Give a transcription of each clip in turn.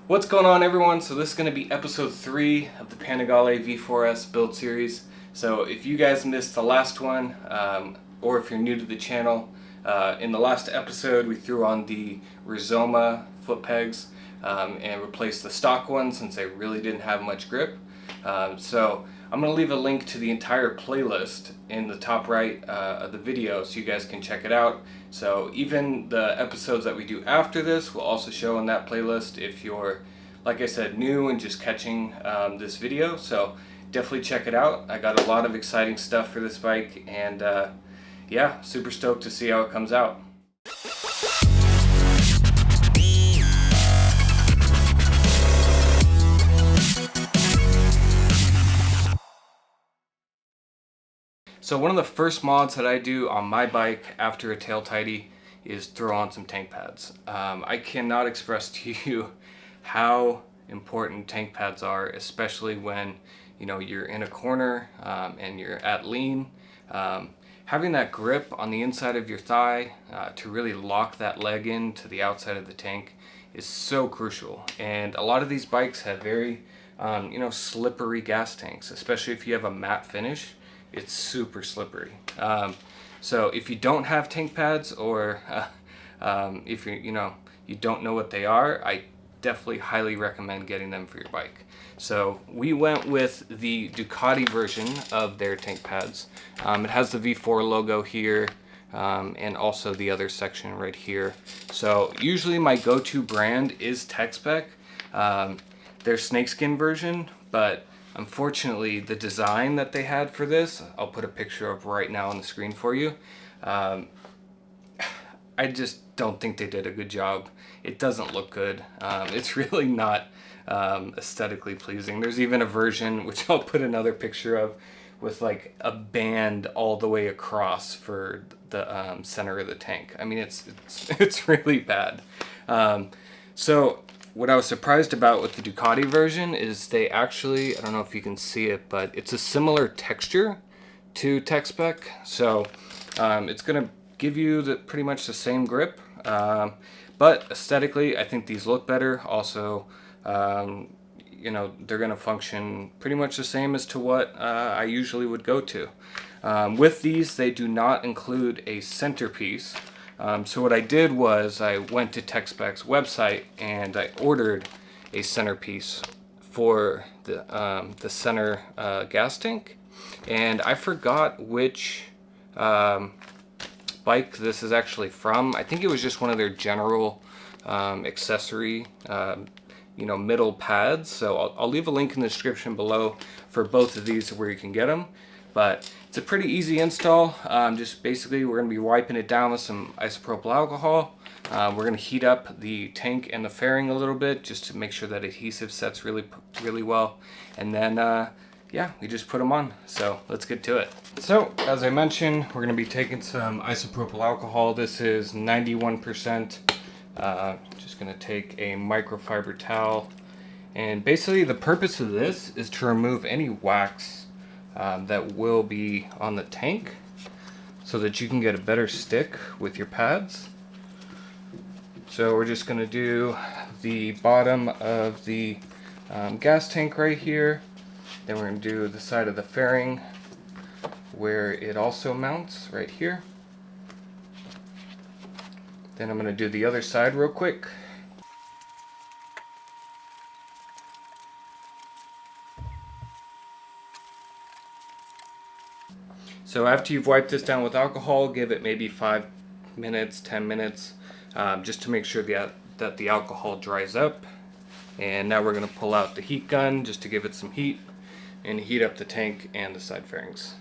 What's going on, everyone? So this is going to be episode 3 of the Panigale V4S build series. So if you guys missed the last one, or if you're new to the channel, in the last episode we threw on the Rizoma foot pegs and replaced the stock ones since they really didn't have much grip. So I'm going to leave a link to the entire playlist in the top right of the video so you guys can check it out. So even the episodes that we do after this will also show in that playlist if you're, like I said, new and just catching this video. So definitely check it out. I got a lot of exciting stuff for this bike, and yeah, super stoked to see how it comes out. So one of the first mods that I do on my bike after a tail tidy is throw on some tank pads. I cannot express to you how important tank pads are, especially when you're in a corner and you're at lean. Having that grip on the inside of your thigh to really lock that leg into the outside of the tank is so crucial. And a lot of these bikes have very slippery gas tanks, especially if you have a matte finish. It's super slippery. So if you don't have tank pads, or if you don't know what they are, I definitely highly recommend getting them for your bike. So we went with the Ducati version of their tank pads. It has the V4 logo here, and also the other section right here. So usually my go-to brand is Techspec, their snakeskin version, but unfortunately, the design that they had for this, I'll put a picture of right now on the screen for you. I just don't think they did a good job. It doesn't look good. It's really not aesthetically pleasing. There's even a version, which I'll put another picture of, with like a band all the way across for the center of the tank. I mean, it's really bad. So what I was surprised about with the Ducati version is they actually, I don't know if you can see it, but it's a similar texture to Techspec. So it's going to give you pretty much the same grip. But aesthetically, I think these look better. Also, they're going to function pretty much the same as to what I usually would go to. With these, they do not include a centerpiece. So what I did was I went to Techspec's website and I ordered a centerpiece for the center gas tank, and I forgot which bike this is actually from. I think it was just one of their general accessory middle pads. So I'll leave a link in the description below for both of these where you can get them. But it's a pretty easy install. Just basically we're going to be wiping it down with some isopropyl alcohol. We're going to heat up the tank and the fairing a little bit just to make sure that adhesive sets really well. And then yeah, we just put them on. So let's get to it. So as I mentioned, we're going to be taking some isopropyl alcohol. This is 91%. Just going to take a microfiber towel. And basically the purpose of this is to remove any wax that will be on the tank so that you can get a better stick with your pads. So we're just going to do the bottom of the gas tank right here. Then we're going to do the side of the fairing where it also mounts right here. Then I'm going to do the other side real quick. So after you've wiped this down with alcohol, give it maybe 5 minutes, 10 minutes, just to make sure that the alcohol dries up. And now we're going to pull out the heat gun just to give it some heat and heat up the tank and the side fairings.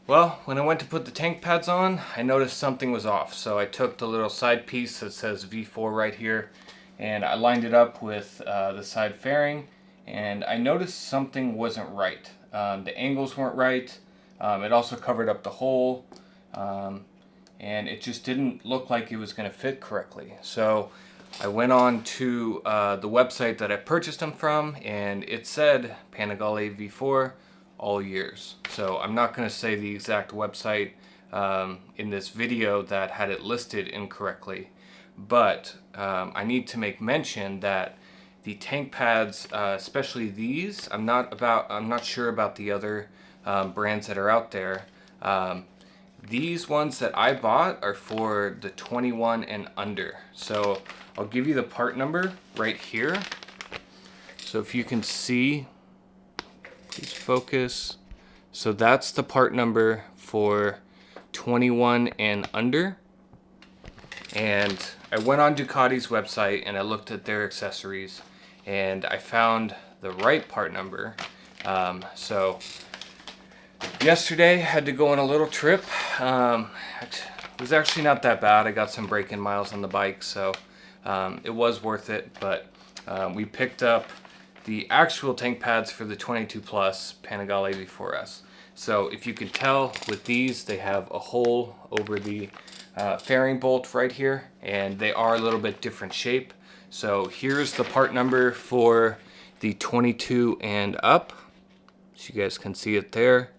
Well, when I went to put the tank pads on, I noticed something was off. So I took the little side piece that says V4 right here, and I lined it up with the side fairing, and I noticed something wasn't right. The angles weren't right. It also covered up the hole, and it just didn't look like it was going to fit correctly. So I went on to the website that I purchased them from, and it said Panigale V4 all years. So I'm not going to say the exact website in this video that had it listed incorrectly, but I need to make mention that the tank pads, especially these, I'm not sure about the other brands that are out there. These ones that I bought are for the 21 and under. So I'll give you the part number right here. So if you can see, please focus. So that's the part number for 21 and under. And I went on Ducati's website and I looked at their accessories and I found the right part number. So yesterday I had to go on a little trip. It was actually not that bad. I got some break-in miles on the bike, so it was worth it. But we picked up the actual tank pads for the 22 plus Panigale V4S. So if you can tell with these, they have a hole over the fairing bolt right here, and they are a little bit different shape. So here's the part number for the 22 and up, so you guys can see it there.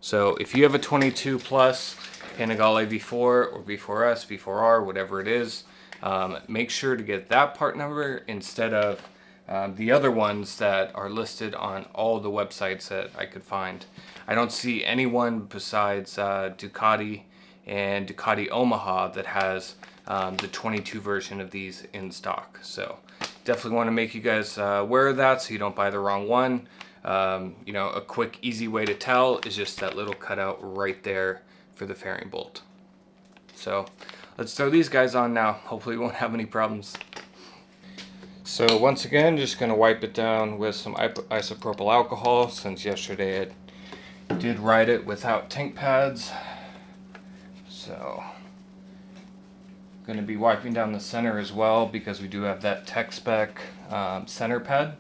So if you have a 22 plus Panigale V4 or V4S, V4R, whatever it is, make sure to get that part number instead of the other ones that are listed on all the websites that I could find. I don't see anyone besides Ducati and Ducati Omaha that has the 22 version of these in stock. So definitely want to make you guys aware of that so you don't buy the wrong one. You know, a quick, easy way to tell is just that little cutout right there for the fairing bolt. So let's throw these guys on now. Hopefully we won't have any problems. So once again, just going to wipe it down with some isopropyl alcohol, since yesterday I did ride it without tank pads. So going to be wiping down the center as well, because we do have that Techspec center pad.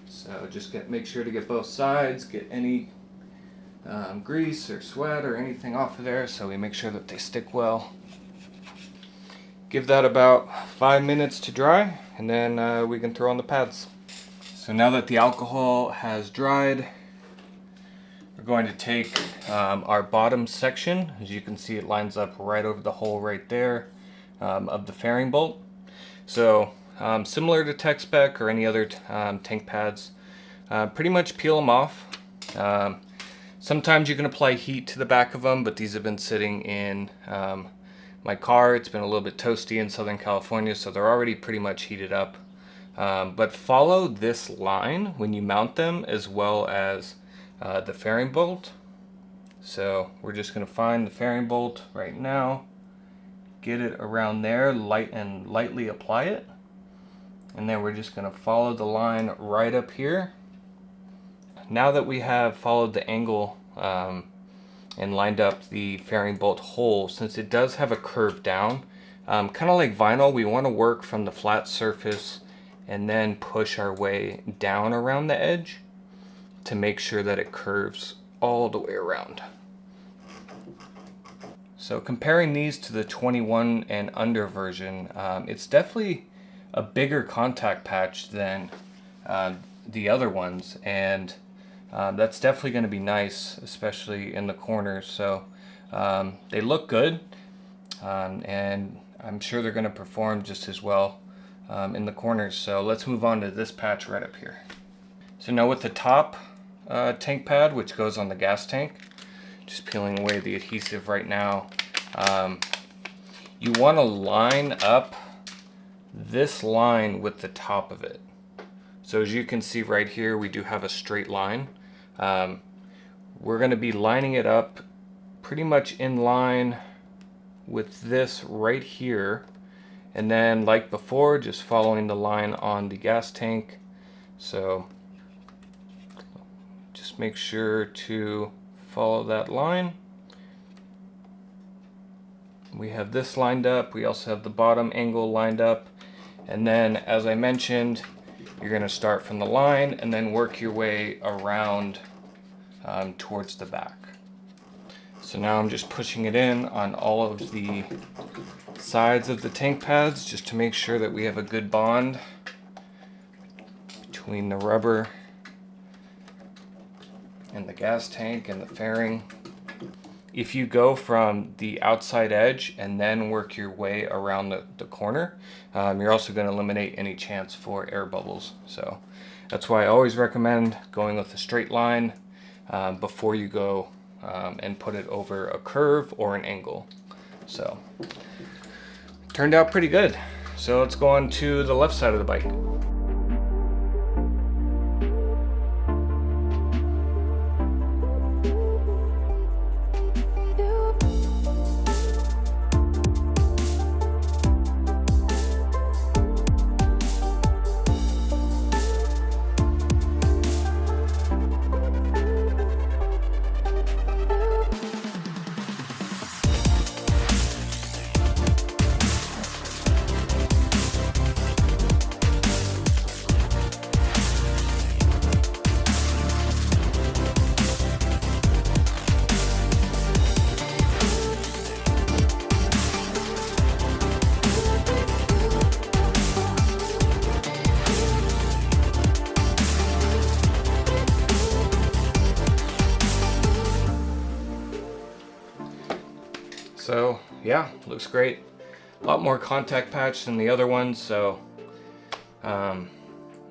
So just make sure to get both sides, get any grease or sweat or anything off of there, so we make sure that they stick well. Give that about 5 minutes to dry, and then we can throw on the pads. So now that the alcohol has dried, we're going to take our bottom section. As you can see, it lines up right over the hole right there of the fairing bolt. So similar to Techspec or any other tank pads, pretty much peel them off. Sometimes you can apply heat to the back of them, but these have been sitting in my car. It's been a little bit toasty in Southern California, so they're already pretty much heated up. But follow this line when you mount them, as well as the fairing bolt. So we're just going to find the fairing bolt right now, get it around there, lightly apply it, and then we're just going to follow the line right up here. Now that we have followed the angle and lined up the fairing bolt hole, since it does have a curve down, kind of like vinyl, we want to work from the flat surface and then push our way down around the edge to make sure that it curves all the way around. So comparing these to the 21 and under version, it's definitely a bigger contact patch than the other ones, and that's definitely going to be nice, especially in the corners. So they look good, and I'm sure they're going to perform just as well in the corners. So let's move on to this patch right up here. So now with the top tank pad, which goes on the gas tank, just peeling away the adhesive right now, you want to line up this line with the top of it. So as you can see right here, we do have a straight line. We're going to be lining it up pretty much in line with this right here, and then like before, just following the line on the gas tank. So just make sure to follow that line. We have this lined up. We also have the bottom angle lined up, and then as I mentioned, you're going to start from the line and then work your way around towards the back. So now I'm just pushing it in on all of the sides of the tank pads, just to make sure that we have a good bond between the rubber and the gas tank and the fairing. if you go from the outside edge and then work your way around the corner, you're also going to eliminate any chance for air bubbles. So that's why I always recommend going with a straight line before you go and put it over a curve or an angle. So turned out pretty good. So let's go on to the left side of the bike. So yeah, looks great. A lot more contact patch than the other ones, so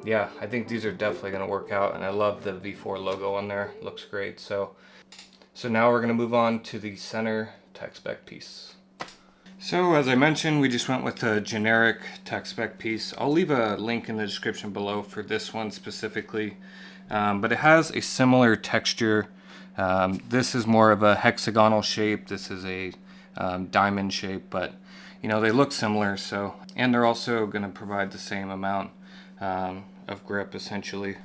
yeah, I think these are definitely going to work out, and I love the V4 logo on there. Looks great. So now we're going to move on to the center Techspec piece. So as I mentioned, we just went with a generic Techspec piece. I'll leave a link in the description below for this one specifically, but it has a similar texture. This is more of a hexagonal shape. This is a diamond shape, but you know, they look similar. So, and they're also going to provide the same amount of grip essentially.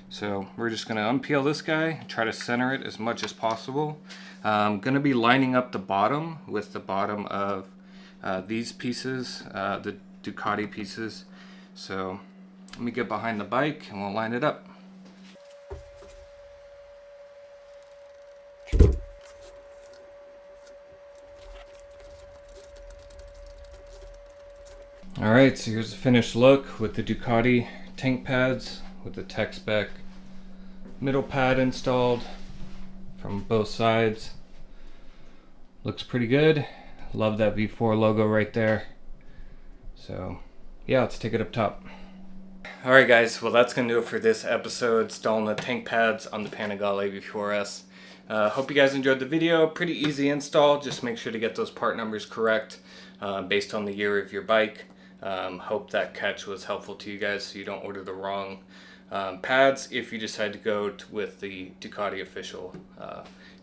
So we're just going to unpeel this guy, try to center it as much as possible. I'm going to be lining up the bottom with the bottom of these pieces, the Ducati pieces. So let me get behind the bike and we'll line it up. Alright, so here's the finished look with the Ducati tank pads with the Techspec middle pad installed from both sides. Looks pretty good. Love that V4 logo right there. So yeah, let's take it up top. Alright guys, well that's going to do it for this episode, installing the tank pads on the Panigale V4S. Hope you guys enjoyed the video. Pretty easy install, just make sure to get those part numbers correct based on the year of your bike. Hope that catch was helpful to you guys so you don't order the wrong pads if you decide to go with the Ducati official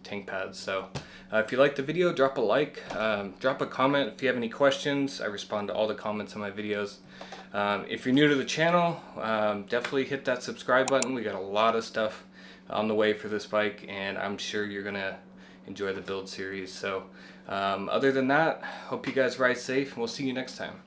tank pads. So if you liked the video, drop a like, drop a comment if you have any questions. I respond to all the comments on my videos. If you're new to the channel, definitely hit that subscribe button. We got a lot of stuff on the way for this bike, and I'm sure you're gonna enjoy the build series. So other than that, hope you guys ride safe, and we'll see you next time.